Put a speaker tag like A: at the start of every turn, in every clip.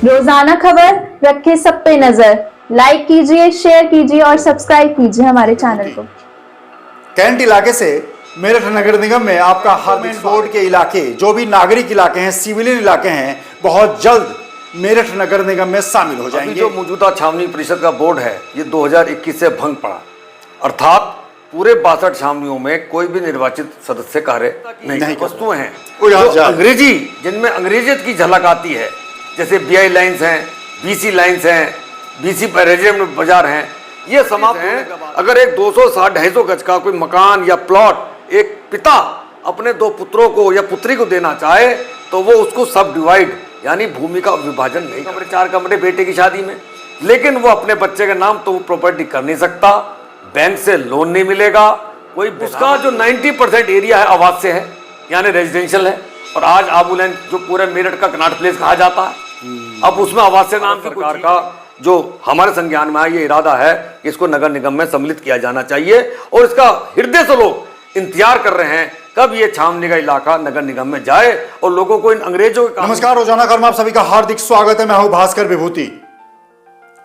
A: रोजाना खबर रखे सब पे नजर। लाइक कीजिए, शेयर कीजिए और सब्सक्राइब कीजिए हमारे चैनल को।
B: कैंट इलाके से मेरठ नगर निगम में आपका हार्दिक बोर्ड के इलाके, जो भी नागरिक इलाके हैं, सिविलियन इलाके हैं, बहुत जल्द मेरठ नगर निगम में शामिल हो जाएंगे।
C: जो मौजूदा छावनी परिषद का बोर्ड है, ये 2021 से भंग पड़ा, अर्थात पूरे 62 छावनियों में कोई भी निर्वाचित सदस्य कार्य नहीं वस्तुएं हैं जो अंग्रेजी, जिनमें अंग्रेजियत की झलक आती है, जैसे बीआई लाइन्स हैं, बीसी लाइन्स हैं, बीसी रेजिडेंट बाजार हैं, ये समाप्त हैं। अगर एक 260-250 गज का कोई मकान या प्लॉट एक पिता अपने 2 पुत्रों को या पुत्री को देना चाहे तो वो उसको सब डिवाइड यानी भूमि का विभाजन नहीं, 4 कमरे बेटे की शादी में, लेकिन वो अपने बच्चे के नाम तो वो प्रॉपर्टी कर नहीं सकता, बैंक से लोन नहीं मिलेगा कोई। उसका जो 90% एरिया है आवास से है यानी रेजिडेंशियल है, और आज आबूलैंड जो पूरे मेरठ का कनाट प्लेस कहा जाता है, अब उसमें आवास से नाम सरकार का जो हमारे संज्ञान में ये इरादा है कि इसको नगर निगम में सम्मिलित किया जाना चाहिए, और इसका हृदय से लोग इंतजार कर रहे हैं कब ये छावनी का इलाका नगर निगम में जाए और लोगों को इन अंग्रेजों के।
B: नमस्कार, रोजाना खबर में आप सभी का हार्दिक स्वागत है। मैं हूं भास्कर विभूति।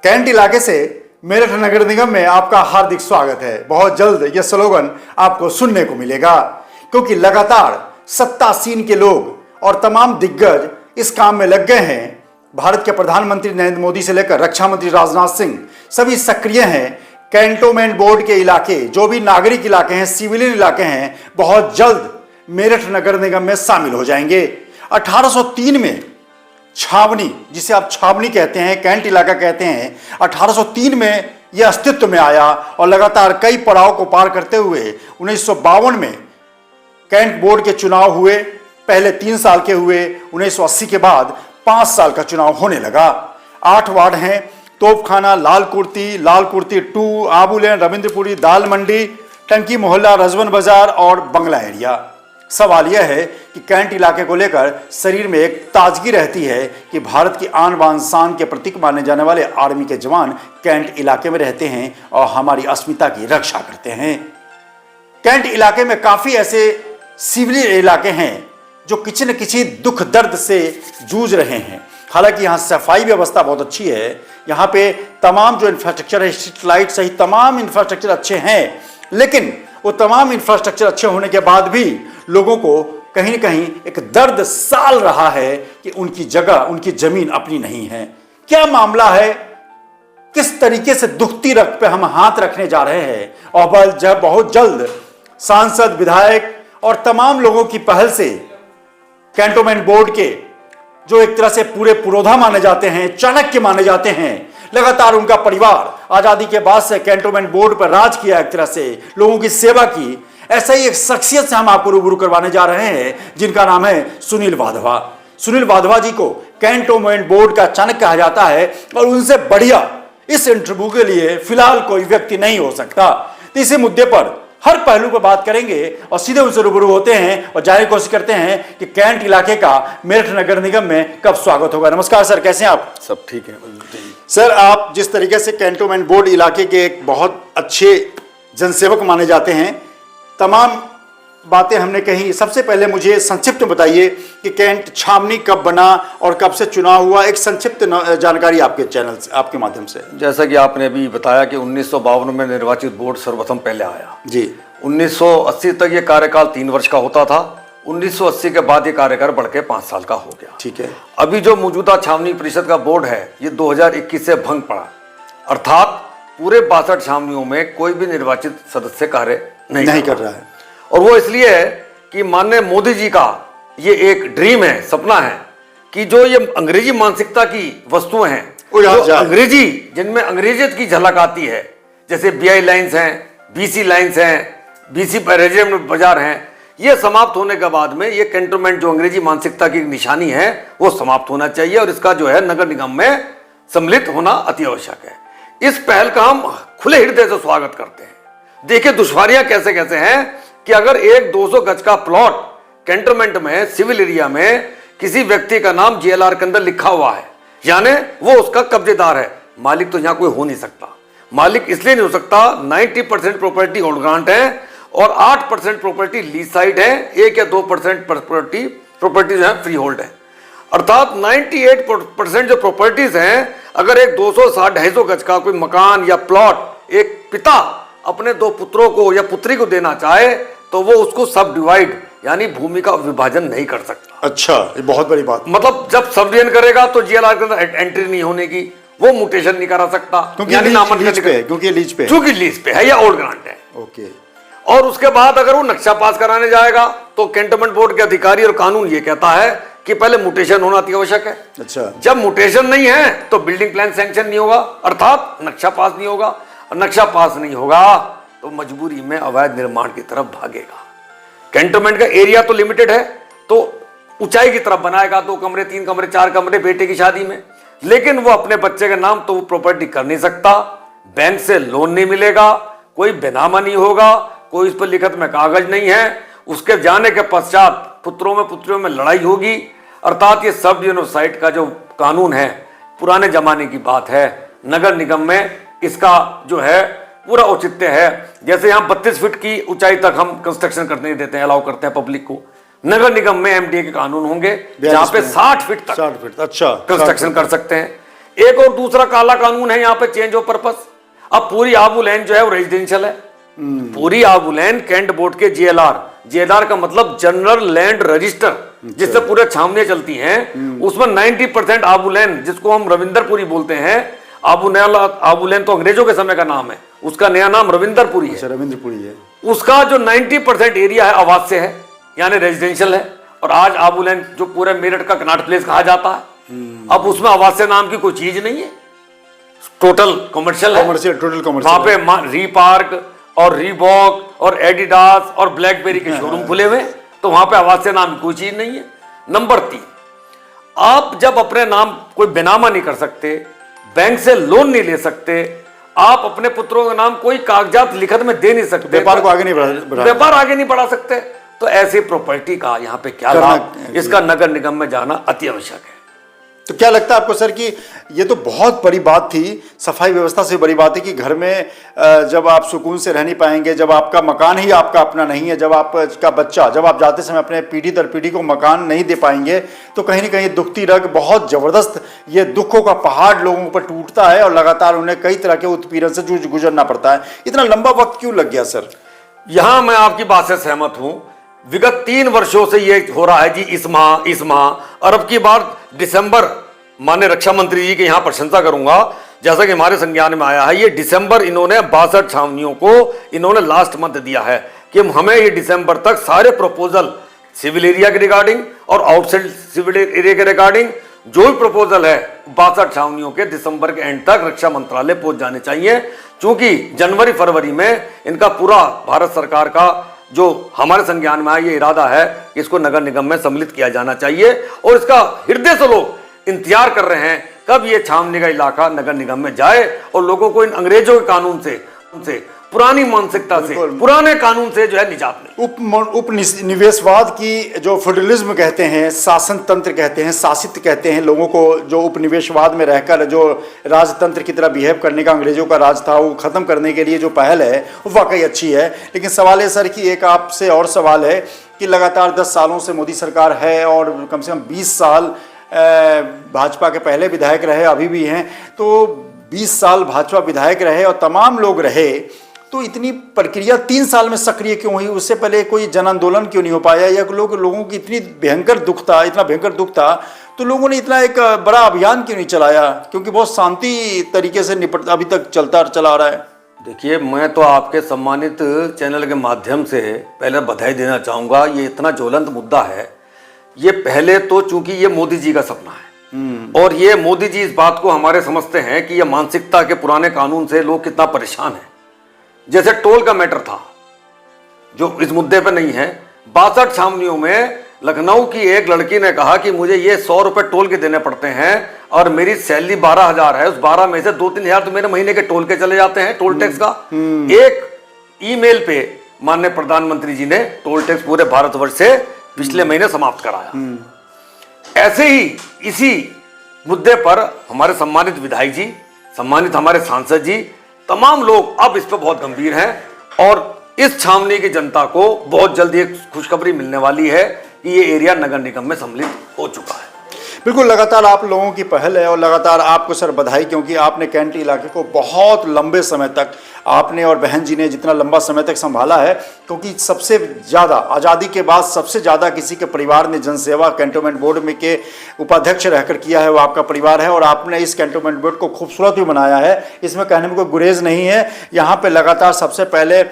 B: कैंट इलाके से मेरठ नगर निगम में आपका हार्दिक स्वागत है। बहुत जल्द यह स्लोगन आपको सुनने को मिलेगा, क्योंकि लगातार सत्तासीन के लोग और तमाम दिग्गज इस काम में लग गए हैं। भारत के प्रधानमंत्री नरेंद्र मोदी से लेकर रक्षा मंत्री राजनाथ सिंह सभी सक्रिय हैं। कैंटोनमेंट बोर्ड के इलाके, जो भी नागरिक इलाके हैं, सिविलियन इलाके हैं, बहुत जल्द मेरठ नगर निगम में शामिल हो जाएंगे। 1803 में छावनी, जिसे आप छावनी कहते हैं, कैंट इलाका कहते हैं, 1803 में यह अस्तित्व में आया और लगातार कई पड़ाव को पार करते हुए 1952 में कैंट बोर्ड के चुनाव हुए। पहले 3 साल के हुए, 1980 के बाद 5 साल का चुनाव होने लगा। 8 वार्ड हैं: तोपखाना, लाल कुर्ती 2, आबूलैंड, रविंद्रपुरी, दाल मंडी, टंकी मोहल्ला, रजवन बाजार और बंगला एरिया। सवाल यह है कि कैंट इलाके को लेकर शरीर में एक ताजगी रहती है कि भारत की आन बान शान के प्रतीक माने जाने वाले आर्मी के जवान कैंट इलाके में रहते हैं और हमारी अस्मिता की रक्षा करते हैं। कैंट इलाके में काफी ऐसे सिविलियन इलाके हैं जो किसी न किसी दुख दर्द से जूझ रहे हैं। हालांकि यहाँ सफाई व्यवस्था बहुत अच्छी है, यहाँ पे तमाम जो इंफ्रास्ट्रक्चर है, स्ट्रीट लाइट सहित तमाम इंफ्रास्ट्रक्चर अच्छे हैं, लेकिन वो तमाम इंफ्रास्ट्रक्चर अच्छे होने के बाद भी लोगों को कहीं न कहीं एक दर्द साल रहा है कि उनकी जगह, उनकी जमीन अपनी नहीं है। क्या मामला है, किस तरीके से दुखती रक्त पे हम हाथ रखने जा रहे हैं, और जब बहुत जल्द सांसद, विधायक और तमाम लोगों की पहल से कैंटोनमेंट बोर्ड के जो एक तरह से पूरे पुरोधा माने जाते हैं, चाणक्य माने जाते हैं, लगातार उनका परिवार आजादी के बाद से कैंटोनमेंट बोर्ड पर राज किया, एक तरह से लोगों की सेवा की, ऐसा ही एक शख्सियत से हम आपको रूबरू करवाने जा रहे हैं जिनका नाम है सुनील वाधवा। सुनील वाधवा जी को कैंटोनमेंट बोर्ड का चाणक्य कहा जाता है, और उनसे बढ़िया इस इंटरव्यू के लिए फिलहाल कोई व्यक्ति नहीं हो सकता। तो इसी मुद्दे पर हर पहलू पर बात करेंगे और सीधे उनसे रूबरू होते हैं और जानने की कोशिश करते हैं कि कैंट इलाके का मेरठ नगर निगम में कब स्वागत होगा। नमस्कार सर, कैसे हैं आप?
C: सब ठीक है
B: सर। आप जिस तरीके से कैंटोनमेंट बोर्ड इलाके के एक बहुत अच्छे जनसेवक माने जाते हैं, तमाम बातें हमने कही। सबसे पहले मुझे संक्षिप्त बताइए कि कैंट छावनी कब बना और कब से चुनाव हुआ, एक संक्षिप्त जानकारी आपके चैनल से, आपके माध्यम से।
C: जैसा कि आपने अभी बताया कि 1952 में निर्वाचित बोर्ड सर्वप्रथम पहले आया
B: जी।
C: 1980 तक ये कार्यकाल 3 वर्ष का होता था। 1980 के बाद ये कार्यकाल बढ़ के 5 साल का हो गया।
B: ठीक है।
C: अभी जो मौजूदा छावनी परिषद का बोर्ड है, ये 2021 से भंग पड़ा, अर्थात पूरे 62 छावनियों में कोई भी निर्वाचित सदस्य कार्य नहीं कर रहा है। और वो इसलिए है कि माननीय मोदी जी का ये एक ड्रीम है, सपना है कि जो ये अंग्रेजी मानसिकता की वस्तुएं हैं, जो अंग्रेजी, जिनमें अंग्रेजियत की झलक आती है, जैसे बीआई लाइन्स हैं, बीसी लाइन्स हैं, बीसी रेजिडेंट बाजार हैं, ये समाप्त होने के बाद में ये कैंटोनमेंट जो अंग्रेजी मानसिकता की निशानी है वो समाप्त होना चाहिए, और इसका जो है नगर निगम में सम्मिलित होना अति आवश्यक है। इस पहल का हम खुले हृदय से स्वागत करते हैं। देखिए दुश्वारियां कैसे कैसे हैं कि अगर एक 200 गज का प्लॉट कैंटोनमेंट में सिविल एरिया में किसी व्यक्ति का नाम JLR के अंदर लिखा हुआ है, यानी वो उसका कब्जेदार है, मालिक तो यहां कोई हो नहीं सकता। मालिक इसलिए नहीं हो सकता, 90% प्रॉपर्टी होल्ड ग्रांट है और 8% प्रॉपर्टी लीज साइड है, 1 या 2% प्रॉपर्टी जो है फ्री होल्ड है। अर्थात 98% जो प्रॉपर्टीज हैं, अगर एक 260-250 गज का कोई मकान या प्लॉट एक पिता अपने 2 पुत्रों को या पुत्री को देना चाहे तो वो उसको सब डिवाइड यानी भूमि का विभाजन नहीं कर सकता।
B: अच्छा, ये बहुत बड़ी बात।
C: मतलब जब सब डिवीजन करेगा तो जीएलआर के अंदर एंट्री नहीं होने की, वो म्यूटेशन नहीं करा सकता
B: क्योंकि लीज पे है
C: या ओल्ड ग्रांट है।
B: ओके।
C: और उसके बाद अगर वो नक्शा पास कराने जाएगा तो कैंटोनमेंट बोर्ड के अधिकारी और कानून ये कहता है कि पहले म्यूटेशन होना अति आवश्यक है।
B: अच्छा।
C: जब म्यूटेशन नहीं है तो बिल्डिंग प्लान सैंक्शन नहीं होगा, अर्थात नक्शा पास नहीं होगा, और नक्शा पास नहीं होगा तो मजबूरी में अवैध निर्माण की तरफ भागेगा। कैंटोनमेंट का एरिया तो लिमिटेड है तो ऊंचाई की तरफ बनाएगा, 2 कमरे 3 कमरे 4 कमरे बेटे की शादी में, लेकिन वो अपने बच्चे के नाम तो वो प्रॉपर्टी कर नहीं सकता, बैंक से लोन नहीं मिलेगा, कोई बेनामा नहीं होगा, कोई इस पर लिखत में कागज नहीं है। उसके जाने के पश्चात पुत्रों में पुत्रियों में लड़ाई होगी। अर्थात ये सब जेनोसाइड का जो कानून है पुराने जमाने की बात है। नगर निगम में इसका जो है पूरा औचित्य है। जैसे यहाँ 32 फीट की ऊंचाई तक हम कंस्ट्रक्शन करने नहीं देते हैं, अलाउ करते हैं पब्लिक को, नगर निगम में एमडीए के कानून होंगे जहाँ पे 60 फीट तक
B: अच्छा
C: कंस्ट्रक्शन कर सकते हैं। एक और दूसरा काला कानून है यहाँ पे चेंज ऑफ पर्पस। अब पूरी आबू लैंड जो है वो रेजिडेंशियल है। पूरी आबू लैंड कैंट बोर्ड के जीएलआर का मतलब जनरल लैंड रजिस्टर, जिससे पूरे छावनियां चलती हैं, उसमें 90% आबू लैंड, जिसको हम रविंदरपुरी बोलते हैं, आबू लैंड तो अंग्रेजों के समय का नाम है, उसका नया नाम रविंदरपुरी है।
B: रविंदरपुरी है।
C: उसका जो 90% एरिया है आवास है यानी रेजिडेंशियल है। और आज आबू लैंड जो पूरे मेरठ का कनॉट प्लेस कहा जाता है, अब उसमें आवास नाम की कोई चीज नहीं है, टोटल कमर्शियल है। वहां पे री पार्क और रीबॉक और एडिडास और ब्लैकबेरी के शोरूम खुले हुए, तो वहां पे आवास नाम की कोई चीज नहीं है। नंबर 3, आप जब अपने नाम कोई बेनामा नहीं कर सकते, बैंक से लोन नहीं ले सकते, आप अपने पुत्रों का नाम कोई कागजात लिखत में दे नहीं सकते,
B: व्यापार को आगे नहीं बढ़ा
C: सकते, तो ऐसी प्रॉपर्टी का यहाँ पे क्या लाभ, इसका नगर निगम में जाना अति आवश्यक है।
B: तो क्या लगता है आपको सर कि ये तो बहुत बड़ी बात थी, सफाई व्यवस्था से बड़ी बात है कि घर में जब आप सुकून से रह नहीं पाएंगे, जब आपका मकान ही आपका अपना नहीं है, जब आपका बच्चा, जब आप जाते समय अपने पीढ़ी दर पीढ़ी को मकान नहीं दे पाएंगे, तो कहीं ना कहीं दुखती रग बहुत ज़बरदस्त, ये दुखों का पहाड़ लोगों पर टूटता है और लगातार उन्हें कई तरह के उत्पीड़न से गुजरना पड़ता है। इतना लंबा वक्त क्यों लग गया सर?
C: यहाँ मैं आपकी बात से सहमत हूँ। विगत 3 वर्षों से ये हो रहा है जी, इस माह और अब की बार दिसंबर, माननीय रक्षा मंत्री जी की यहाँ प्रशंसा करूंगा, जैसा कि हमारे संज्ञान में आया है, ये दिसंबर इन्होंने 62 छावनियों को इन्होंने लास्ट मंथ दिया है कि हमें ये दिसंबर तक सारे प्रपोजल सिविल एरिया के रिगार्डिंग और आउटसाइड सिविल एरिया के रिगार्डिंग जो भी प्रपोजल है 62 छावनियों के दिसंबर के एंड तक रक्षा मंत्रालय पहुंच जाने चाहिए। क्योंकि जनवरी फरवरी में इनका पूरा भारत सरकार का जो हमारे संज्ञान में आया ये इरादा है कि इसको नगर निगम में सम्मिलित किया जाना चाहिए, और इसका हृदय से लोग इंतजार कर रहे हैं कब ये छावनी का इलाका नगर निगम में जाए और लोगों को इन अंग्रेजों के कानून से पुरानी मानसिकता से, पुराने कानून से जो है निजात मिले।
B: उपनिवेशवाद की जो फेडरलिज्म कहते हैं, शासन तंत्र कहते हैं, शासित कहते हैं लोगों को, जो उपनिवेशवाद में रहकर जो राजतंत्र की तरह बिहेव करने का अंग्रेजों का राज था, वो खत्म करने के लिए जो पहल है वो वाकई अच्छी है। लेकिन सवाल है सर कि एक आपसे और सवाल है कि लगातार 10 सालों से मोदी सरकार है और कम से कम 20 साल भाजपा के पहले विधायक रहे, अभी भी हैं, तो 20 साल भाजपा विधायक रहे और तमाम लोग रहे, तो इतनी प्रक्रिया 3 साल में सक्रिय क्यों हुई? उससे पहले कोई जन आंदोलन क्यों नहीं हो पाया? या लोगों की इतना भयंकर दुख था तो लोगों ने इतना एक बड़ा अभियान क्यों नहीं चलाया? क्योंकि बहुत शांति तरीके से अभी तक चला रहा है।
C: देखिए, मैं तो आपके सम्मानित चैनल के माध्यम से पहले बधाई देना चाहूँगा। ये इतना ज्वलंत मुद्दा है, ये पहले तो चूंकि ये मोदी जी का सपना है और ये मोदी जी इस बात को हमारे समझते हैं कि ये मानसिकता के पुराने कानून से लोग कितना परेशान हैं। जैसे टोल का मैटर था जो इस मुद्दे पे नहीं है, 62 छावनियों में लखनऊ की एक लड़की ने कहा कि मुझे ये 100 रुपए टोल के देने पड़ते हैं और मेरी सैलरी 12,000 है, उस 12 में से 2-3 हजार तो मेरे महीने के टोल के चले जाते हैं, टोल टैक्स का। एक ईमेल पे माननीय प्रधानमंत्री जी ने टोल टैक्स पूरे भारतवर्ष से पिछले महीने समाप्त कराया। ऐसे ही इसी मुद्दे पर हमारे सम्मानित विधायक जी, सम्मानित हमारे सांसद जी, तमाम लोग अब इस पर बहुत गंभीर हैं और इस छावनी की जनता को बहुत जल्दी एक खुशखबरी मिलने वाली है कि ये एरिया नगर निगम में सम्मिलित हो चुका है।
B: बिल्कुल, लगातार आप लोगों की पहल है और लगातार आपको सर बधाई, क्योंकि आपने कैंट इलाके को बहुत लंबे समय तक आपने और बहन जी ने जितना लंबा समय तक संभाला है, क्योंकि सबसे ज़्यादा आज़ादी के बाद सबसे ज़्यादा किसी के परिवार ने जनसेवा कैंटोनमेंट बोर्ड में के उपाध्यक्ष रहकर किया है वो आपका परिवार है। और आपने इस कैंटोनमेंट बोर्ड को खूबसूरत भी बनाया है, इसमें कहने में कोई गुरेज नहीं है। यहाँ पे लगातार सबसे पहले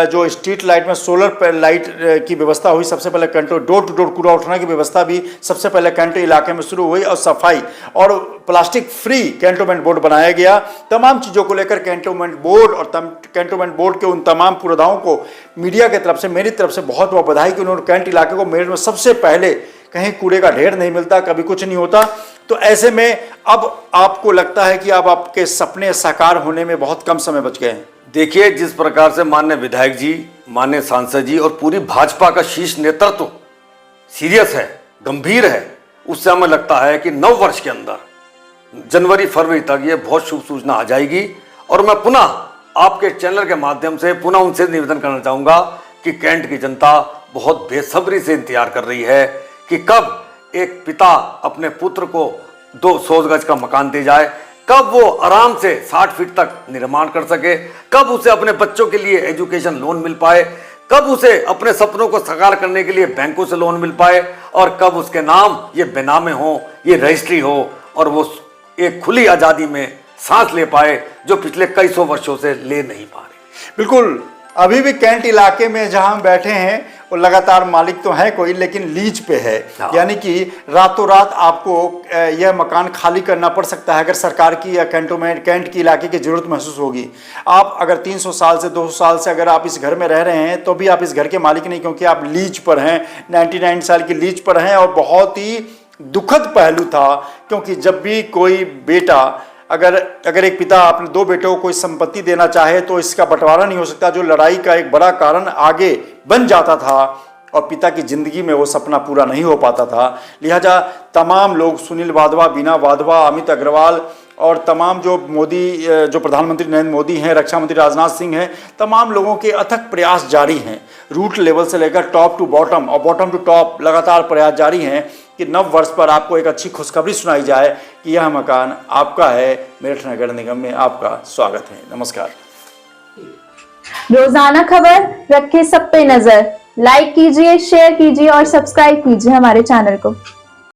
B: जो स्ट्रीट लाइट में सोलर लाइट की व्यवस्था हुई, सबसे पहले कैंटो डोर टू डोर कूड़ा उठाने की व्यवस्था भी सबसे पहले कैंटो इलाके में शुरू हुई, और सफाई और प्लास्टिक फ्री कैंटोनमेंट बोर्ड बनाया गया। तमाम चीज़ों को लेकर कैंटोनमेंट बोर्ड और कैंटोनमेंट बोर्ड के उन तमाम पुरोधाओं को मीडिया की तरफ से, मेरी तरफ से बहुत बहुत बधाई कि उन्होंने कैंट इलाके को मेरठ में सबसे पहले, कहीं कूड़े का ढेर नहीं मिलता, कभी कुछ नहीं होता। तो ऐसे में अब आपको लगता है कि अब आपके सपने साकार होने में बहुत कम समय बच गए हैं।
C: देखिए, जिस प्रकार से माननीय विधायक जी, माननीय सांसद जी और पूरी भाजपा का शीर्ष नेतृत्व सीरियस है, गंभीर है, उससे हमें लगता है कि 9 वर्ष के अंदर जनवरी फरवरी तक ये बहुत शुभ सूचना आ जाएगी। और मैं पुनः आपके चैनल के माध्यम से पुनः उनसे निवेदन करना चाहूँगा कि कैंट की जनता बहुत बेसब्री से इंतजार कर रही है कि कब एक पिता अपने पुत्र को 200 गज का मकान दे जाए, कब वो आराम से 60 फीट तक निर्माण कर सके, कब उसे अपने बच्चों के लिए एजुकेशन लोन मिल पाए, कब उसे अपने सपनों को साकार करने के लिए बैंकों से लोन मिल पाए, और कब उसके नाम ये बेनामे हो, ये रजिस्ट्री हो, और वो एक खुली आज़ादी में सांस ले पाए जो पिछले कई सौ वर्षों से ले नहीं पा रहे।
B: बिल्कुल, अभी भी कैंट इलाके में जहां हम बैठे हैं वो लगातार मालिक तो है कोई, लेकिन लीज पे है। यानी कि रातों रात आपको यह मकान खाली करना पड़ सकता है अगर सरकार की या कैंट की इलाके की ज़रूरत महसूस होगी। आप अगर 300 साल से 200 साल से अगर आप इस घर में रह रहे हैं तो भी आप इस घर के मालिक नहीं, क्योंकि आप लीज पर हैं, 99 साल की लीज पर हैं। और बहुत ही दुखद पहलू था, क्योंकि जब भी कोई बेटा अगर एक पिता अपने 2 बेटों को कोई संपत्ति देना चाहे तो इसका बंटवारा नहीं हो सकता, जो लड़ाई का एक बड़ा कारण आगे बन जाता था, और पिता की जिंदगी में वो सपना पूरा नहीं हो पाता था। लिहाजा तमाम लोग, सुनील वाधवा, बीना वाधवा, अमित अग्रवाल और तमाम जो प्रधानमंत्री नरेंद्र मोदी हैं, रक्षा मंत्री राजनाथ सिंह हैं, तमाम लोगों के अथक प्रयास जारी हैं। रूट लेवल से लेकर टॉप टू बॉटम और बॉटम टू टॉप लगातार प्रयास जारी हैं कि 9 वर्ष पर आपको एक अच्छी खुशखबरी सुनाई जाए कि यह मकान आपका है। मेरठ नगर निगम में आपका स्वागत है। नमस्कार।
A: रोजाना खबर रखे सब पे नजर, लाइक कीजिए, शेयर कीजिए और सब्सक्राइब कीजिए हमारे चैनल को।